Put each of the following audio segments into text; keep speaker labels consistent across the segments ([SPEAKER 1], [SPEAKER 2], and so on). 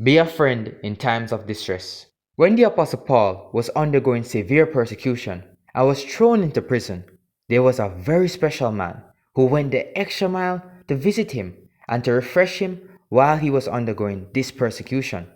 [SPEAKER 1] Be a friend in times of distress. When the Apostle Paul was undergoing severe persecution and was thrown into prison, there was a very special man who went the extra mile to visit him and to refresh him while he was undergoing this persecution.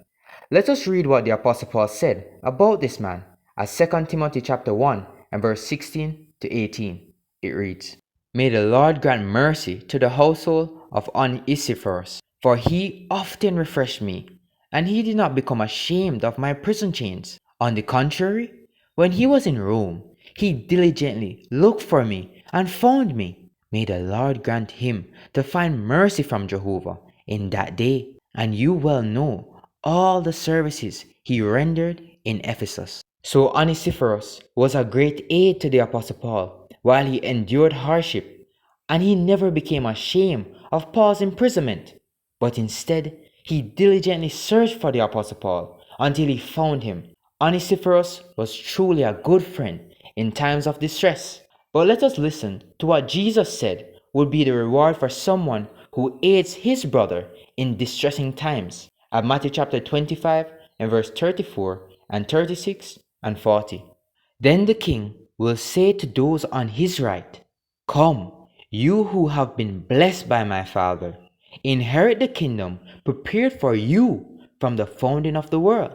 [SPEAKER 1] Let us read what the Apostle Paul said about this man as 2 Timothy chapter 1 and verse 16 to 18. It reads, "May the Lord grant mercy to the household of Onesiphorus, for he often refreshed me, and he did not become ashamed of my prison chains. On the contrary, when he was in Rome, he diligently looked for me and found me. May the Lord grant him to find mercy from Jehovah in that day, and you well know all the services he rendered in Ephesus." So Onesiphorus was a great aid to the Apostle Paul while he endured hardship, and he never became ashamed of Paul's imprisonment, but instead he diligently searched for the Apostle Paul until he found him. Onesiphorus was truly a good friend in times of distress. But let us listen to what Jesus said would be the reward for someone who aids his brother in distressing times. At Matthew chapter 25 and verse 34 and 36 and 40. "Then the king will say to those on his right, 'Come, you who have been blessed by my Father, inherit the kingdom prepared for you from the founding of the world.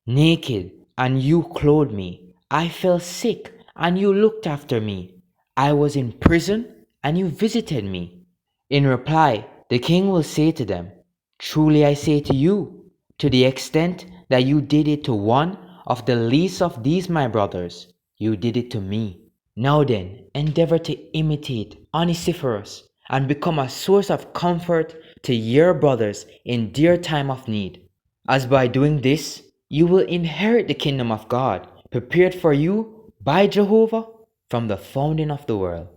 [SPEAKER 1] Naked, and you clothed me. I fell sick, and you looked after me. I was in prison, and you visited me.' In reply, the king will say to them, 'Truly I say to you, to the extent that you did it to one of the least of these my brothers, you did it to me.' Now then, endeavor to imitate Onesiphorus and become a source of comfort to your brothers in their time of need, as by doing this, you will inherit the kingdom of God, prepared for you by Jehovah from the founding of the world."